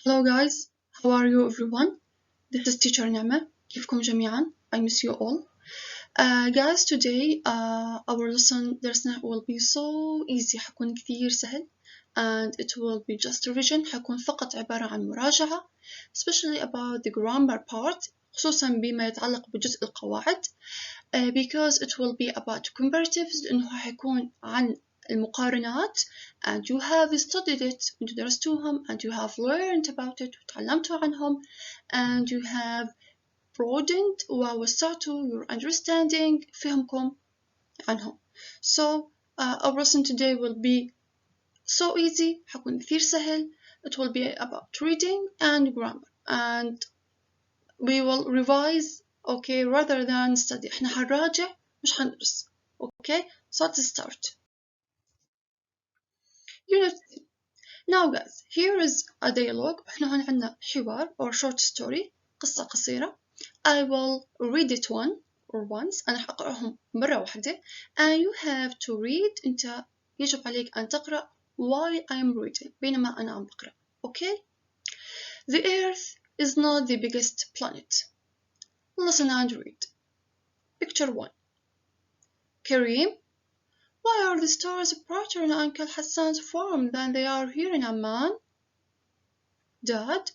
Hello guys, how are you everyone? This is teacher Nama. كيفكم جميعا? I miss you all. Guys, today our lesson درسنا will be so easy. حيكون كثير سهل and it will be just revision. حيكون فقط عبارة عن مراجعة especially about the grammar part خصوصا بما يتعلق بجزء القواعد because it will be about comparatives لأنه حيكون عن المقارنات and you have studied it وانتوا درستوهم and you have learned about it وتعلمتوا عنهم and you have broadened ووسعتوا your understanding فهمكم عنهم. So our lesson today will be so easy حيكون كثير سهل. It will be about reading and grammar and we will revise okay rather than study. احنا حنراجع مش حندرس. Okay, so let's start. Unit. Now guys, here is a dialogue. احنا هون عندنا حوار or short story قصة قصيرة. I will read it once. أنا حقرأهم مرة واحدة and you have to read. أنت يجب عليك أن تقرأ while I'm reading بينما أنا عم بقرأ. Okay? The Earth is not the biggest planet. Listen and read. Picture 1. Kareem, why are the stars brighter in Uncle Hassan's farm than they are here in Amman? Dad,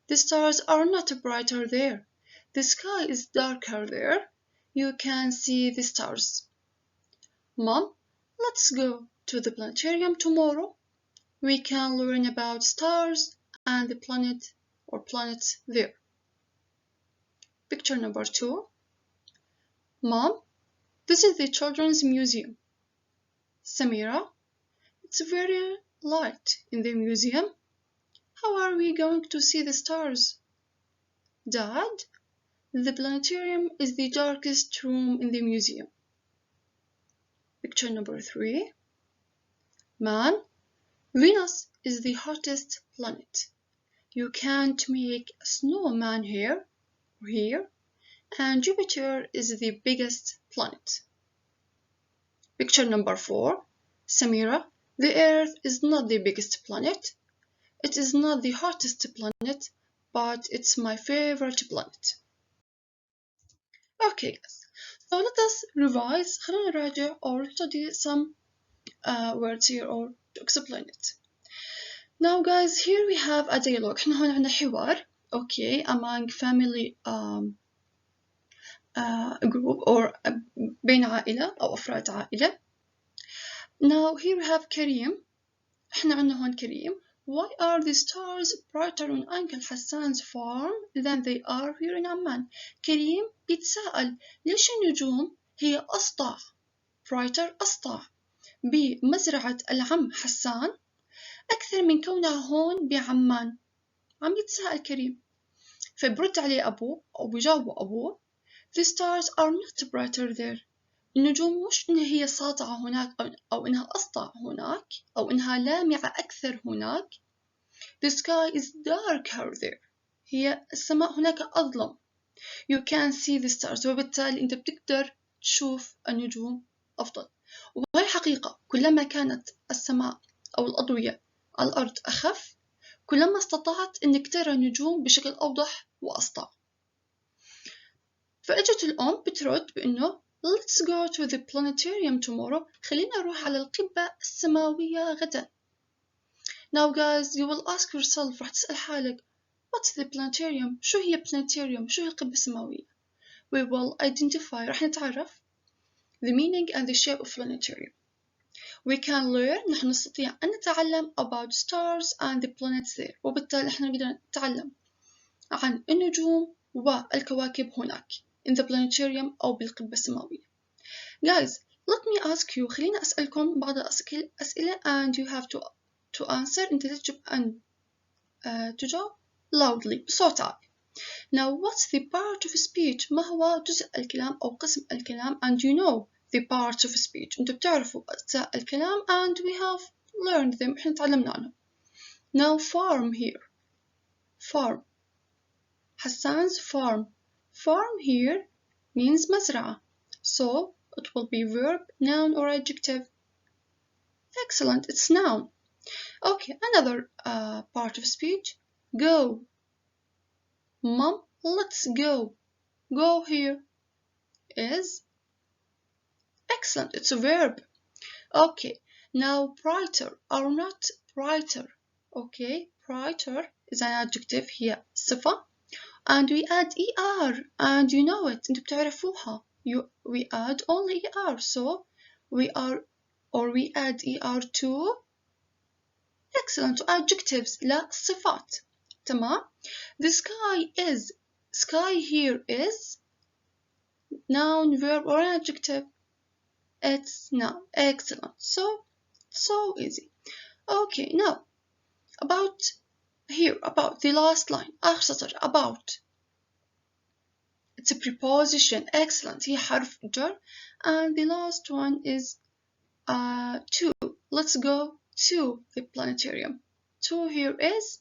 the stars are not brighter there. The sky is darker there. You can see the stars. Mom, let's go to the planetarium tomorrow. We can learn about stars and the planet or planets there. Picture number 2. Mom, this is the children's museum. Samira, it's very light in the museum. How are we going to see the stars? Dad, the planetarium is the darkest room in the museum. Picture number 3. Man, Venus is the hottest planet. You can't make a snowman here or here, and Jupiter is the biggest planet. Picture number 4. Samira, the Earth is not the biggest planet. It is not the hottest planet, but it's my favorite planet. Okay guys, so let us revise. خلونا نراجع or study some words here or to explain it. Now guys, here we have a dialogue. احنا هون عندنا حوار okay among family group or بين عائلة أو أفراد عائلة. Now here we have كريم. احنا عندنا هون كريم. Why are the stars brighter on Uncle Hassan's farm than they are here in Amman? كريم بيتساءل ليش النجوم هي أسطع brighter أسطع بمزرعة العم حسان أكثر من كونها هون بعمان. عم يتساءل كريم فبرد عليه أبوه أو بيجاوبه أبوه The stars are not brighter there. النجوم مش إنها هي ساطعة هناك أو إنها أسطع هناك أو إنها لامعة أكثر هناك. The sky is darker there. هي السماء هناك أظلم. You can see the stars. وبالتالي أنت بتقدر تشوف النجوم أفضل. وهي حقيقة كلما كانت السماء أو الأضوية على الأرض أخف كلما استطعت إنك ترى النجوم بشكل أوضح وأسطع. فأجت الأم بترد بإنه Let's go to the planetarium tomorrow. خلينا نروح على القبة السماوية غدا. Now guys, you will ask yourself راح تسأل حالك What's the planetarium? شو هي planetarium? شو هي القبة السماوية? We will identify راح نتعرف the meaning and the shape of planetarium. We can learn نحن نستطيع أن نتعلم about stars and the planets there. وبالتالي نحن نقدر نتعلم عن النجوم والكواكب هناك in the planetarium أو بالقبة السماوية. Guys, let me ask you. خلينا أسألكم بعض الأسئلة and you have to answer. أنت يجب أن تجاوب loudly بصوت عالي. Now, what's the part of speech? ما هو جزء الكلام أو قسم الكلام? And you know the parts of speech. أنتوا بتعرفوا أجزاء الكلام and we have learned them. إحنا تعلمنا عنهم. Now, farm here. Farm. Hassan's farm. Farm here means مزرعة. So, it will be verb, noun or adjective. Excellent, it's noun. Okay, another part of speech. go. Mom, let's go. Go here is excellent. It's a verb. Okay, now brighter or not brighter. Okay, brighter is an adjective هي صفة and we add er and you know it انتوا بتعرفوها. We add only er, so we add er to excellent to adjectives لا صفات. تمام. The sky here is noun, verb or an adjective. It's noun. Excellent. So easy. Okay, now about the last line. آخر سطر about. It's a preposition. Excellent. هي حرف جر. And the last one is to. Let's go to the planetarium. To here is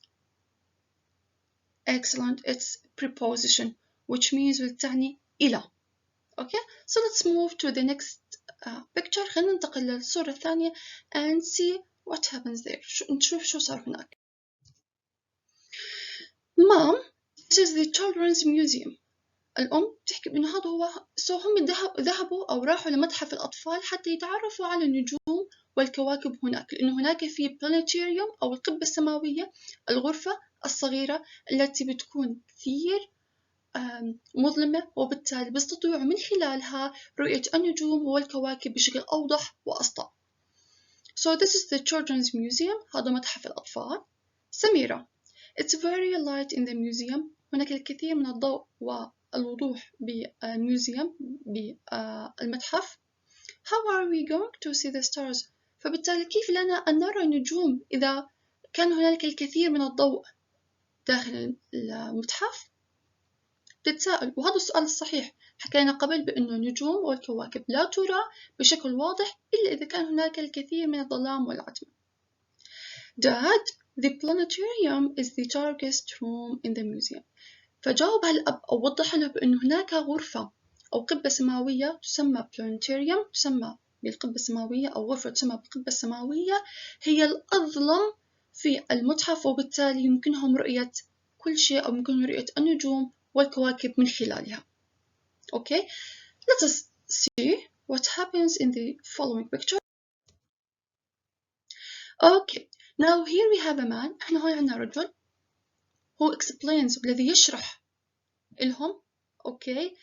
excellent. It's preposition which means تعني إلى. Okay, so let's move to the next picture. خلينا ننتقل للصورة الثانية and see what happens there. نشوف شو صار هناك. Mom, this is the children's museum. الأم تحكي إنه هذا هو هم ذهبوا أو راحوا لمتحف الأطفال حتى يتعرفوا على النجوم والكواكب هناك، لأنه هناك في بلانيتيريوم أو القبة السماوية، الغرفة الصغيرة التي بتكون كثير مظلمة وبالتالي بيستطيعوا من خلالها رؤية النجوم والكواكب بشكل أوضح وأسطع. So this is the children's museum. هذا متحف الأطفال. سميرة. It's very light in the museum. هناك الكثير من الضوء والوضوح بالميوزيوم بالمتحف. How are we going to see the stars? فبالتالي كيف لنا أن نرى النجوم إذا كان هنالك الكثير من الضوء داخل المتحف؟ تتساءل، وهذا السؤال الصحيح. حكينا قبل بأنه النجوم والكواكب لا ترى بشكل واضح إلا إذا كان هناك الكثير من الظلام والعتمة. Dad, the planetarium is the darkest room in the museum. فجاوب الأب أو وضح له بأنه هناك غرفة أو قبة سماوية تسمى planetarium، تسمى بالقبة السماوية أو غرفة تسمى بالقبة السماوية هي الأظلم في المتحف، وبالتالي يمكنهم رؤية كل شيء أو يمكنهم رؤية النجوم والكواكب من خلالها. Okay, let us see what happens in the following picture. Okay, now here we have a man. احنا هون عندنا رجل who explains الذي يشرح لهم okay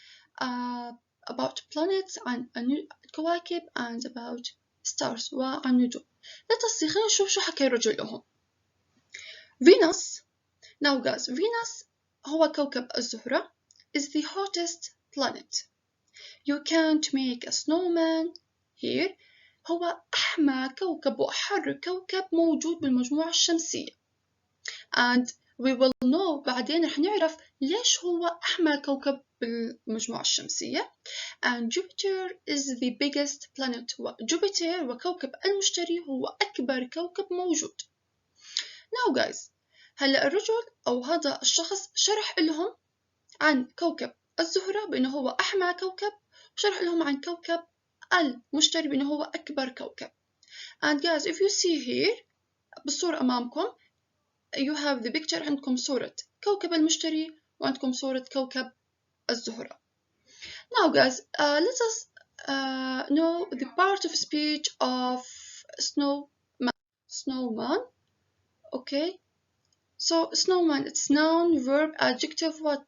about planets عن الكواكب and about stars وعن النجوم. let us see. خلينا نشوف شو حكى الرجل لهم. Venus. Now guys, Venus هو كوكب الزهرة is the hottest planet. You can't make a snowman here. هو أحمى كوكب وأحر كوكب موجود بالمجموعة الشمسية. And we will know بعدين رح نعرف ليش هو أحمى كوكب بالمجموعة الشمسية. And Jupiter is the biggest planet. وجوبيتر وكوكب المشتري هو أكبر كوكب موجود. Now guys, هلأ الرجل أو هذا الشخص شرح لهم عن كوكب الزهرة بأنه هو أحمى كوكب، وشرح لهم عن كوكب المشتري بأنه هو أكبر كوكب. And guys, if you see here بالصورة أمامكم you have the picture. عندكم صورة كوكب المشتري وعندكم صورة كوكب الزهرة. Now guys, let us know the part of speech of snowman. Okay, so snowman, it's noun, verb, adjective, what?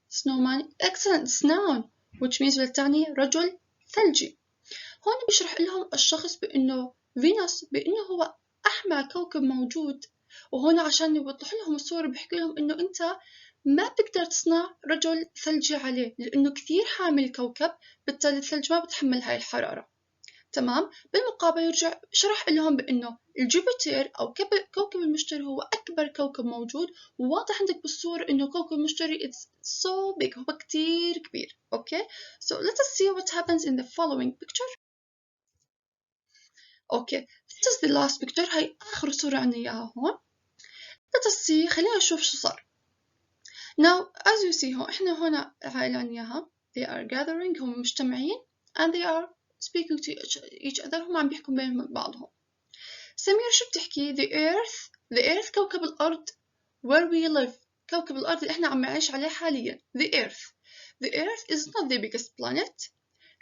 snowman. Excellent, it's noun which means بالتعني رجل ثلجي. هون بيشرح لهم الشخص بأنه فينوس بأنه هو أحمى كوكب موجود، وهون عشان يوضح لهم الصورة بيحكي لهم إنه أنت ما بتقدر تصنع رجل ثلجي عليه لأنه كثير حامل الكوكب، بالتالي الثلج ما بتحمل هاي الحرارة. تمام. بالمقابل يرجع شرح لهم بأنه الجوبيتر أو كوكب المشتري هو أكبر كوكب موجود، وواضح عندك بالصورة إنه كوكب المشتري it's so big، هو كتير كبير. Okay, so let us see what happens in the following picture. Okay, this is the last picture. هاي آخر صورة عنا إياها هون. let us see. خلينا نشوف شو صار. Now as you see هون إحنا هنا عائلة عنا إياها they are gathering، هم مجتمعين and they are speaking to each other. هم عم بيحكوا بين بعضهم. سمير شو بتحكي؟ the earth the earth كوكب الأرض where we live كوكب الأرض اللي إحنا عم نعيش عليه حاليا. the earth is not the biggest planet.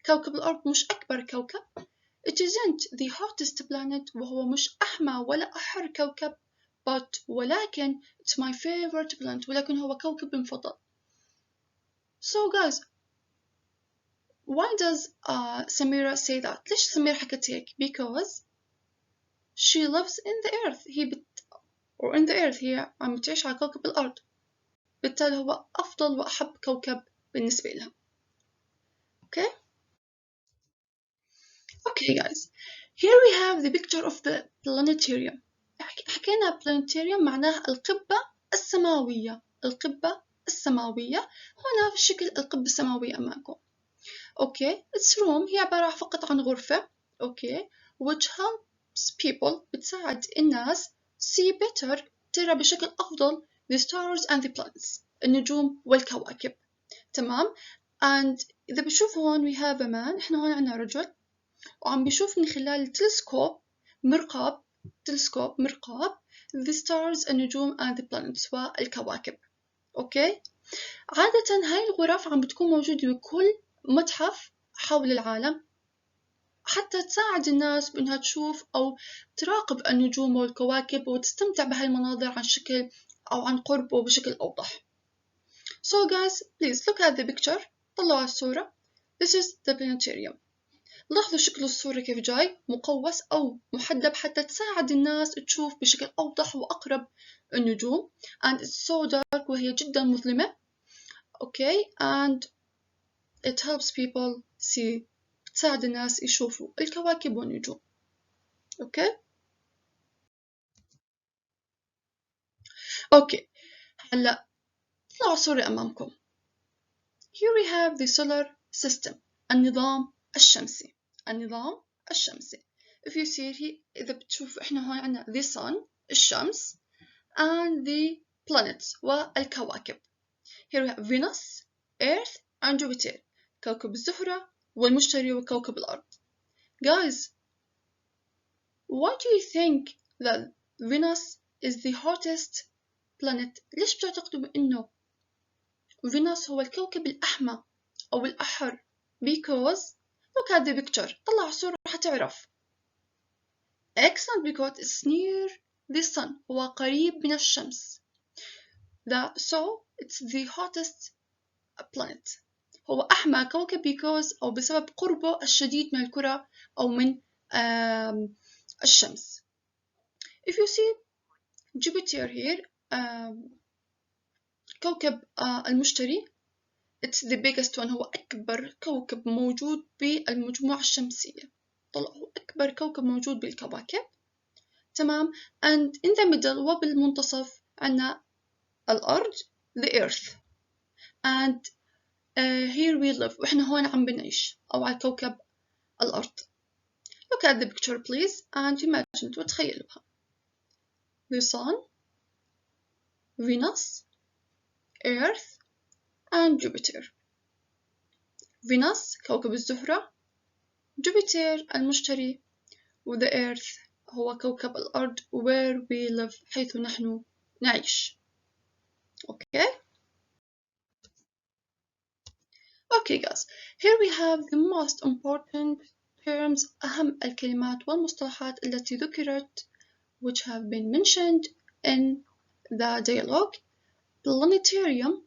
كوكب الأرض مش أكبر كوكب. it isn't the hottest planet وهو مش أحمى ولا أحر كوكب. ولكن it's my favorite planet ولكن هو كوكب مفضل. So guys, why does Samira say that? ليش سميرة حكت هيك؟ Because she lives in the earth. or in the earth هي عم تعيش على كوكب الأرض. بالتالي هو أفضل وأحب كوكب بالنسبة لها. Okay guys, here we have the picture of the planetarium. حكينا planetarium معناها القبة السماوية. هنا في شكل القبة السماوية أمامكم. it's room هي عبارة فقط عن غرفة. which helps people بتساعد الناس see better ترى بشكل أفضل the stars and the planets النجوم والكواكب. تمام. and إذا بشوفوا هون we have a man. إحنا هون عنا رجل وعم بيشوف من خلال التلسكوب مرقاب the stars النجوم and the planets والكواكب. عادة هاي الغرف عم بتكون موجودة بكل متحف حول العالم حتى تساعد الناس بأنها تشوف أو تراقب النجوم والكواكب وتستمتع بهاي المناظر عن شكل أو عن قرب وبشكل أوضح. So guys, please look at the picture. طلعوا على الصورة. This is the planetarium. لاحظوا شكل الصورة كيف جاي مقوس أو محدب حتى تساعد الناس تشوف بشكل أوضح وأقرب النجوم. and it's so dark وهي جدا مظلمة. and it helps people see بتساعد الناس يشوفوا الكواكب والنجوم. هلا طلعوا صورة أمامكم. Here we have the solar system النظام الشمسي. If you see here إذا بتشوفوا إحنا هون عنا the sun الشمس and the planets والكواكب. Here we have Venus, Earth and Jupiter كوكب الزهرة والمشتري وكوكب الأرض. Guys, why do you think that Venus is the hottest planet? ليش بتعتقدوا بأنه Venus هو الكوكب الأحمى أو الأحر؟ Because look at the picture. طلع صورة حتعرف. Excellent, because it's near the sun. هو قريب من الشمس. So it's the hottest planet. هو أحمى كوكب because أو بسبب قربه الشديد من الكرة أو من الشمس. If you see Jupiter here, كوكب المشتري, it's the biggest one. هو أكبر كوكب موجود بالمجموعة الشمسية. هو أكبر كوكب موجود بالكواكب. تمام. and in the middle وبالمنتصف عنا الأرض the earth. and here we live. وإحنا هون عم بنعيش أو على كوكب الأرض. Look at the picture please and imagine وتخيلوها. The sun, Venus, Earth and Jupiter. Venus كوكب الزهرة, Jupiter المشتري, the Earth هو كوكب الأرض where we live حيث نحن نعيش. Okay guys, here we have the most important terms أهم الكلمات والمصطلحات التي ذكرت which have been mentioned in the dialogue. Planetarium,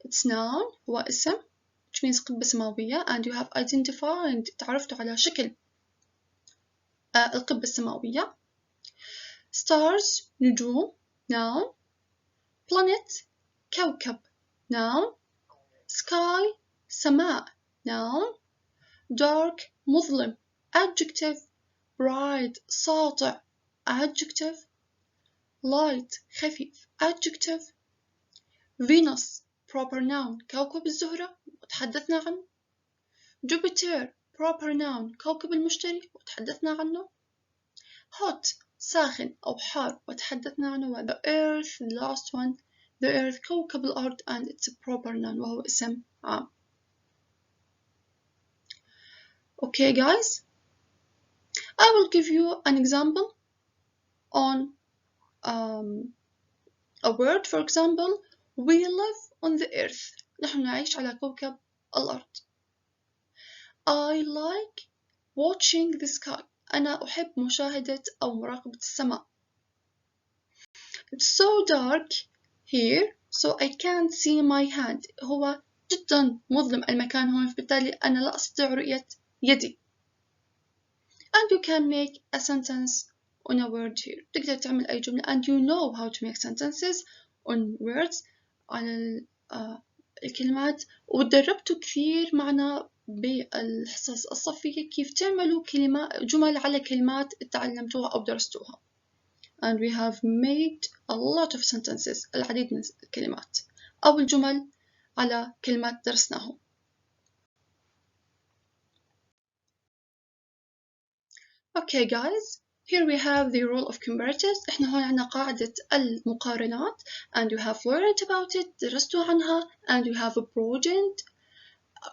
it's noun هو اسم which means قبة سماوية and you have identified تعرفتوا على شكل القبة السماوية. Stars نجوم noun. Planet كوكب noun. Sky سماء noun. Dark مظلم adjective. Bright ساطع adjective. Light خفيف adjective. Venus proper noun كوكب الزهرة وتحدثنا عنه. Jupiter proper noun كوكب المشتري وتحدثنا عنه. Hot ساخن أو حار وتحدثنا عنه. The earth the last one, the earth كوكب الأرض and it's a proper noun وهو اسم عام. Okay guys, I will give you an example on a word for example we live on the earth. نحن نعيش على كوكب الأرض. I like watching the sky. أنا أحب مشاهدة أو مراقبة السماء. It's so dark here so I can't see my hand. هو جدا مظلم المكان هون فبالتالي أنا لا أستطيع رؤية يدي. And you can make a sentence on a word here. تقدر تعمل أي جملة and you know how to make sentences on words على الكلمات وتدربتوا كثير معنا بالحصص الصفية كيف تعملوا جمل على كلمات تعلمتوها أو درستوها. And we have made a lot of sentences العديد من الكلمات أو الجمل على كلمات درسناهم. Okay guys, here we have the rule of comparatives. إحنا هون عنا قاعدة المقارنات and you have learned about it درستوا عنها and you have broadened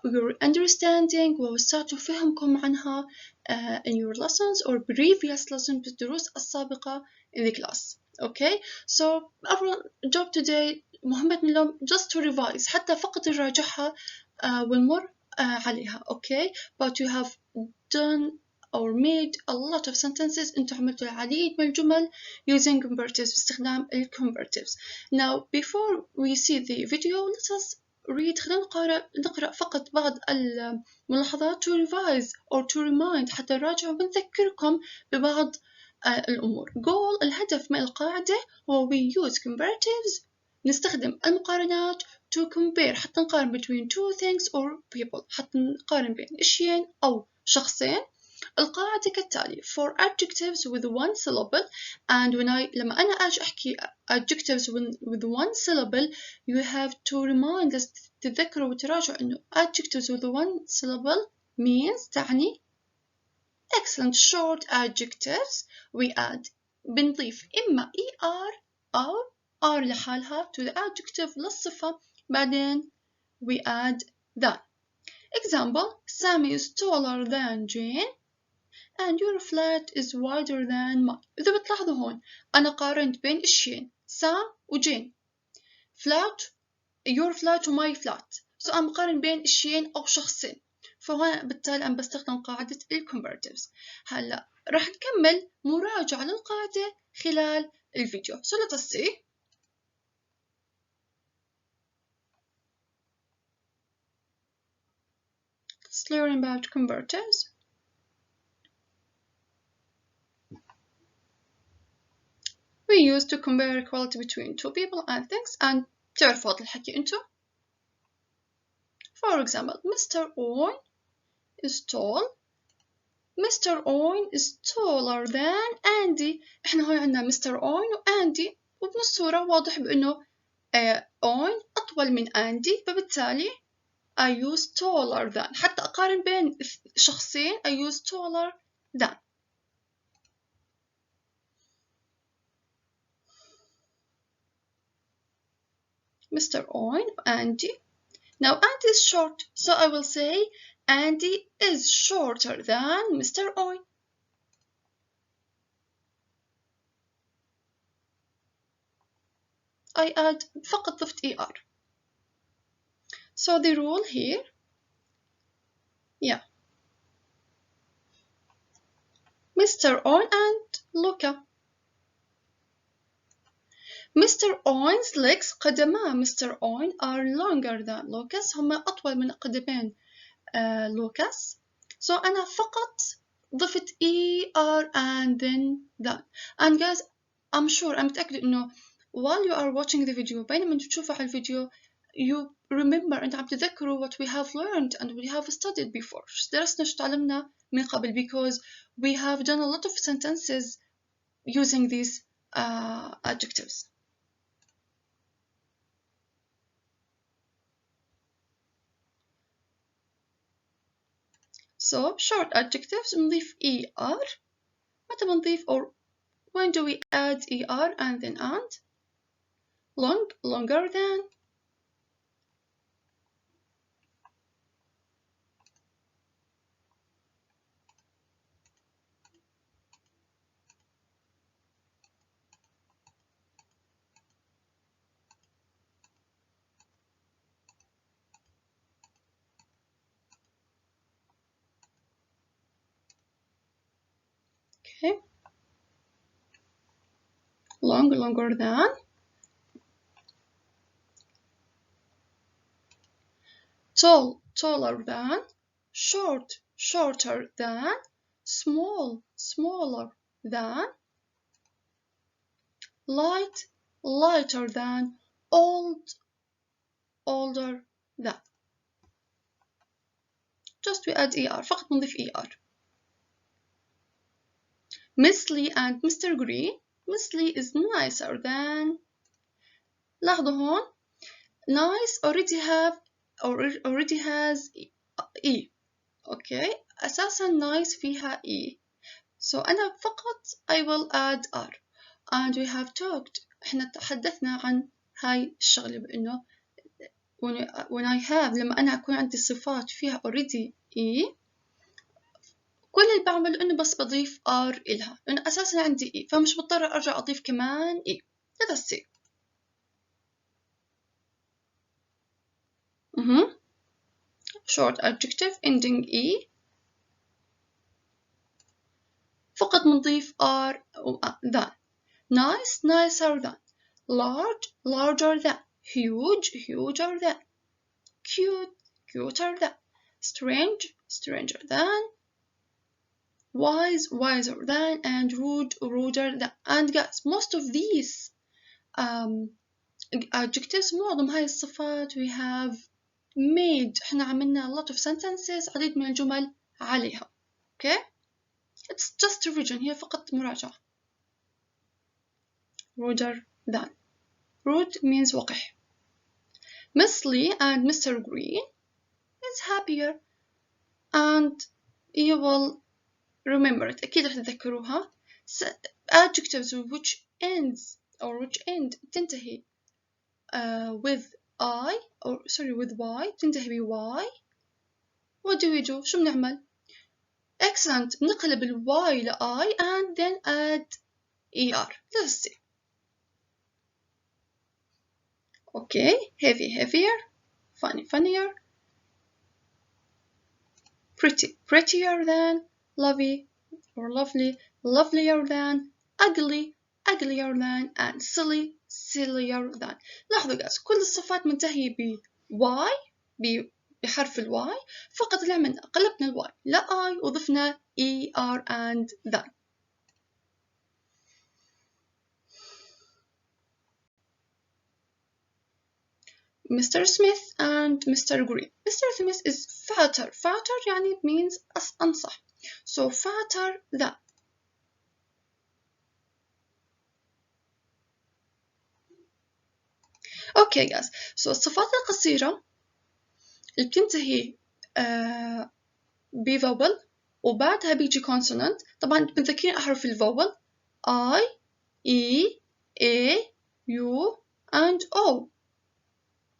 your understanding ووسعتوا فهمكم عنها in your lessons or previous lessons بالدروس السابقة in the class. Okay, so our job today مهمة اليوم just to revise حتى فقط نراجعها ونمر عليها. Okay, but you have done or made a lot of sentences. انتوا عملتوا العديد من الجمل using comparatives باستخدام comparatives. Now before we see the video let us read. خلينا نقرأ فقط بعض الملاحظات to revise or to remind حتى نراجع ونذكركم ببعض الأمور. goal الهدف من القاعدة هو we use comparatives نستخدم المقارنات to compare حتى نقارن between two things or people حتى نقارن بين إشيين أو شخصين. القاعدة كالتالي for adjectives with one syllable and لما أنا أجي أحكي adjectives with one syllable you have to remind us تتذكروا وتراجعوا إنه adjectives with one syllable means تعني excellent short adjectives we add بنضيف إما er أو are لحالها to the adjective للصفة بعدين we add than. Example Sammy is taller than Jane and your flat is wider than mine. إذا بتلاحظوا هون أنا قارنت بين إشيين سام وجين flat your flat و my flat so أنا بقارن بين إشيين أو شخصين فهون بالتالي أنا بستخدم قاعدة comparatives. هلا راح نكمل مراجعة للقاعدة خلال الفيديو. So let us see. Let's learn about comparatives. We use to compare equality between two people and things and تعرفوا هذا الحكي انتو. For example, Mr. Owen is tall. Mr. Owen is taller than Andy. احنا هون عندنا Mr. Owen و Andy ومن الصورة واضح بأنه Owen أطول من Andy فبالتالي I use taller than حتى أقارن بين شخصين I use taller than. Mr. Owen Andy. Now Andy is short so I will say Andy is shorter than Mr. Owen. I add فقط ضفت ER. So the rule here, yeah, Mr. Owen and Luca. Mr. Owen's legs قدما Mr. Owen are longer than Lucas. هما أطول من قدمين Lucas. So أنا فقط ضفت ER and then that. And guys, I'm sure I'm متأكد إنه while you are watching the video بينما أنتوا تشوفوا على الفيديو you remember أنتوا عم تذكروا what we have learned and we have studied before. درسنا شو تعلمنا من قبل because we have done a lot of sentences using these adjectives. So short adjectives بنضيف ER. متى بنضيف or when do we add ER and then and? Long, longer than. okay. Long, longer than. Tall, taller than. Short, shorter than. Small, smaller than. Light, lighter than. Old, older than. Just we add ER, فقط نضيف ER. Miss Lee and Mr. Green. Miss Lee is nicer than. لاحظوا هون nice already has E. okay. أساسا nice فيها E. so أنا فقط I will add R. and we have talked. إحنا تحدثنا عن هاي الشغلة بأنه when I have لما أنا أكون عندي صفات فيها already E كل اللي بعمل إنه بس بضيف R إلها لأنه أساسا عندي E فمش بضطر أرجع أضيف كمان E. Let's see. Short adjective ending E فقط نضيف R than. Nice, nicer than. Large, larger than. Huge, huger than. Cute, cuter than. Strange, stranger than. Wise, wiser than. And rude, ruder than. And guys, most of these adjectives معظم هاي الصفات we have made احنا عملنا a lot of sentences عديد من الجمل عليها. okay. It's just revision. هي فقط مراجعة. ruder than. rude means وقح. Miss Lee and Mr. Green is happier and you will remember it. أكيد رح تذكروها. adjectives which ends or which end تنتهي with I or sorry with Y تنتهي ب Y. what do we do؟ شو بنعمل؟ excellent نقلب ال Y ل I and then add ER. let's see. okay. heavy, heavier. funny, funnier. pretty, prettier than. lovely or lovely, lovelier than. ugly, uglier than. and silly, sillier than. لاحظوا guys كل الصفات منتهية ب Y بحرف ال Y فقط اللي عملنا قلبنا ال Y لا I وضفنا ER and than. Mr. Smith and Mr. Green. Mr. Smith is fatter. Fatter يعني it means أنصح. So fatter than. Okay guys. So الصفات القصيرة اللي بتنتهي بفاول وبعدها بيجي consonant. طبعا متذكرين أحرف الفاول I, E, A, U and O.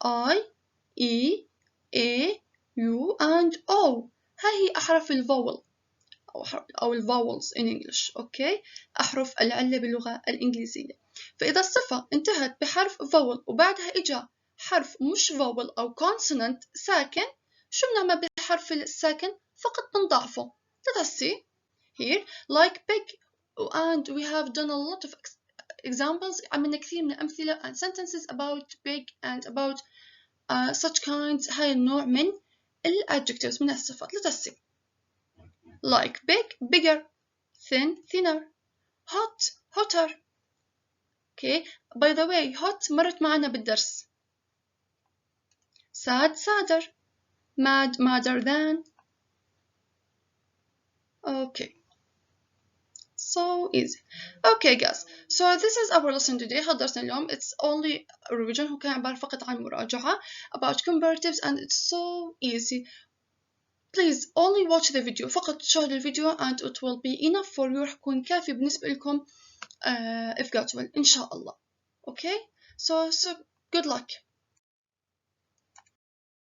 I, E, A, U and O. هاي هي أحرف الفاول أو الفاولز in English. okay. أحرف العلة باللغة الإنجليزية. فإذا الصفة انتهت بحرف فاول وبعدها إجا حرف مش فاول أو consonant ساكن شو بنعمل بحرف الساكن؟ فقط بنضعفه. Let us see here like big and we have done a lot of examples. عملنا كثير من الأمثلة and sentences about big and about such kinds. هاي النوع من adjectives من الصفات. Let us see like big, bigger, thin, thinner, hot, hotter. okay. by the way hot مرت معنا بالدرس. sad, sadder. mad, madder than. okay. so easy. okay guys so this is our lesson today. هذا درسنا اليوم. it's only a revision. هو كان عبارة فقط عن مراجعة about comparatives and it's so easy. please only watch the video. فقط شاهدوا الفيديو and it will be enough for you. رح يكون كافي بالنسبة لكم if God will إن شاء الله. okay. so good luck.